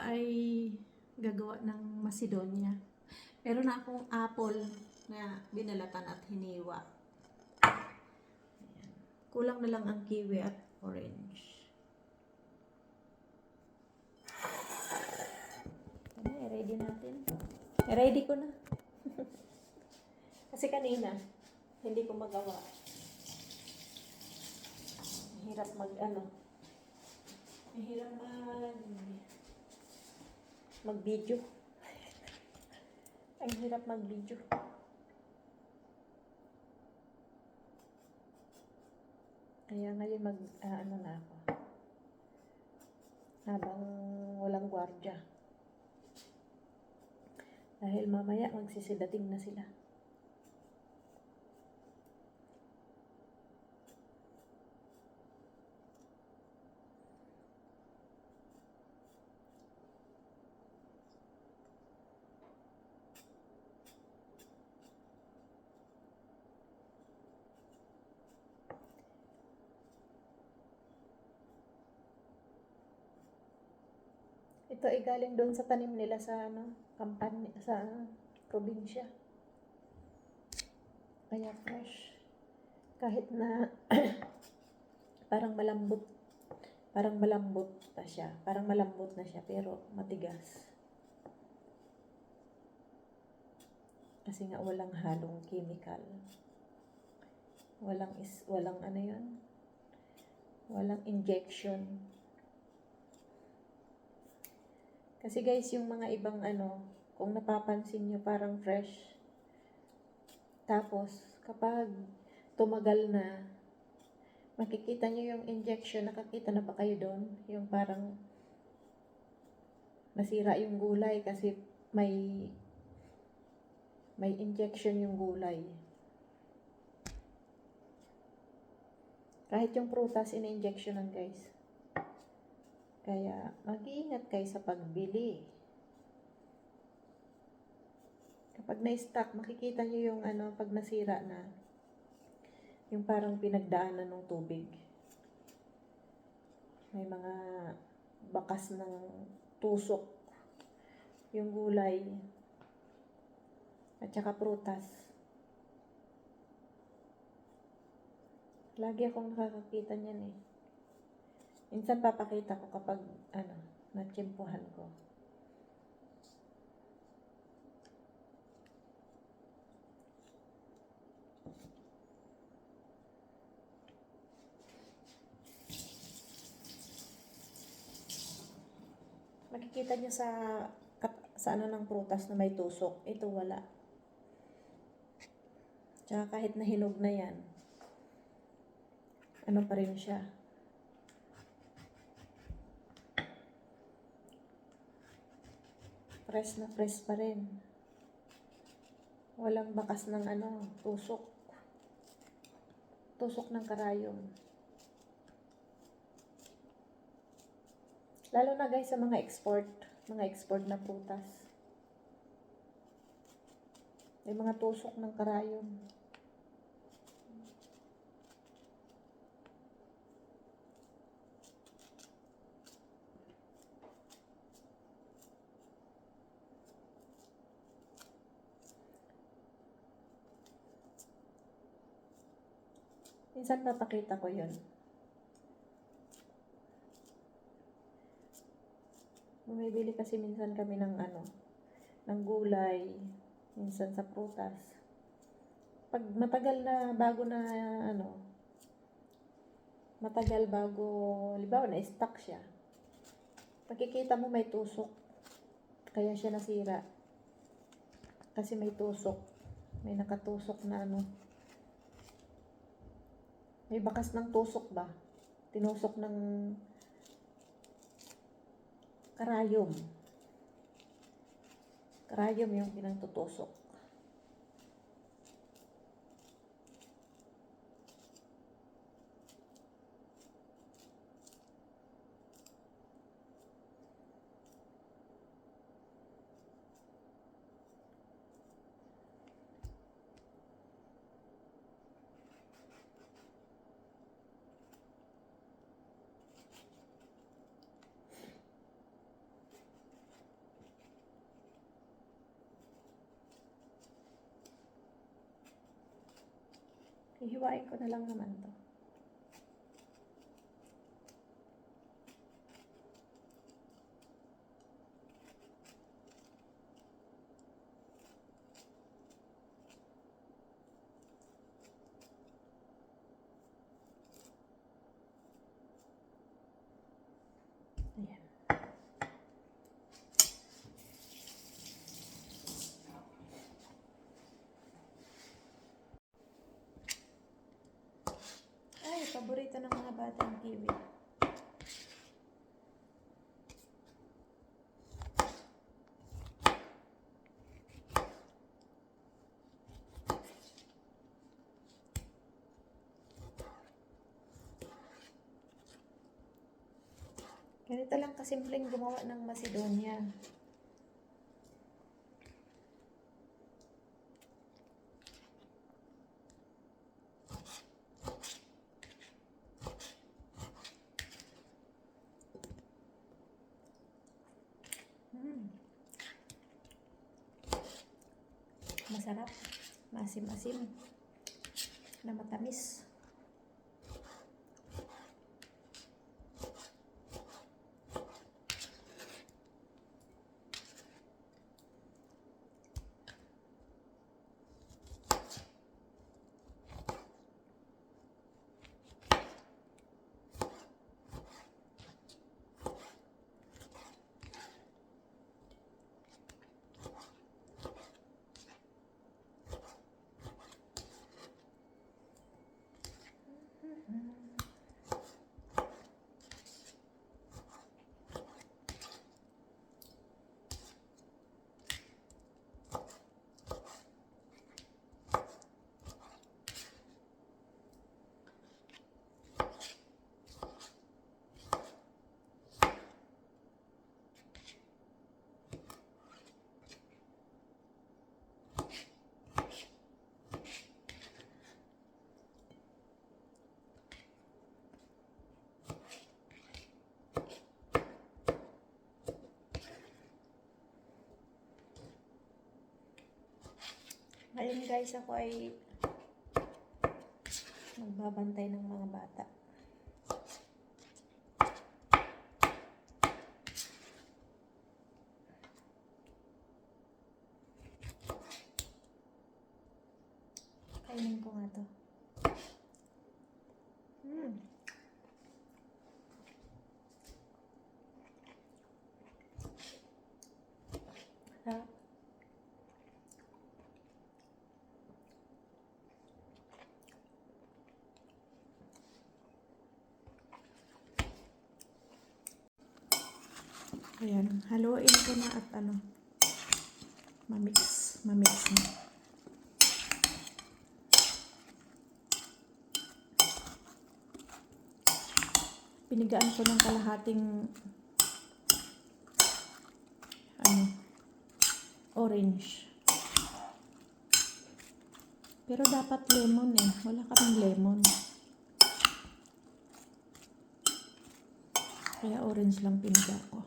ay gagawa ng Macedonia. Meron na akong apple na binalatan at hiniwa. Ayan. Kulang na lang ang kiwi at orange. Ayan, i-ready natin. I-ready ko na. Kasi kanina, hindi ko magawa. Mahirap mag-video. Ang hirap mag-video. Kaya ngayon na ako. Habang walang gwardya. Dahil mamaya magsisidating na sila. Ito ay galing doon sa tanim nila sa kampanya sa probinsya. Kaya fresh. Kahit na parang malambot pa siya. Parang malambot na siya pero matigas. Kasi nga walang halong chemical. Walang walang injection. Kasi guys, yung mga ibang kung napapansin nyo, parang fresh. Tapos, kapag tumagal na, makikita nyo yung injection, nakakita na ba kayo doon? Yung parang nasira yung gulay kasi may injection yung gulay. Kahit yung prutas, in-injectionan guys. Kaya, mag-iingat kayo sa pagbili. Kapag na-stock, makikita nyo yung pag nasira na, yung parang pinagdaanan ng tubig. May mga bakas ng tusok yung gulay at saka prutas. Lagi akong nakakakita niyan eh. Minsan papakita ko kapag natsyempohan ko. Makikita niyo sa ng prutas na may tusok. Ito wala. Tsaka kahit nahinog na yan, pa rin siya. Press na press pa rin. Walang bakas ng tusok. Tusok ng karayom. Lalo na guys sa mga export na prutas. May mga tusok ng karayom. Minsan papakita ko yun. Bumibili kasi minsan kami ng gulay, minsan sa prutas. Pag matagal bago, halimbawa na-stock siya. Makikita mo may tusok. Kaya siya nasira. Kasi may tusok. May nakatusok na may bakas ng tusok ba? Tinusok ng karayom. Karayom yung pinagtutusok. Hihiwain ko na lang naman to. Ayan. Ay, paborito ng mga batang kiwi. Ganito lang kasimpleng gumawa ng Macedonia. Masarap, masim-asim, na matamis. Ngayon guys, ako ay magbabantay ng mga bata. Kainin ko nga to. Sarap. Ayan, haluin ko na at mamix na. Pinigaan ko ng kalahating orange. Pero dapat lemon eh. Wala kaming lemon. Kaya orange lang piniga ko.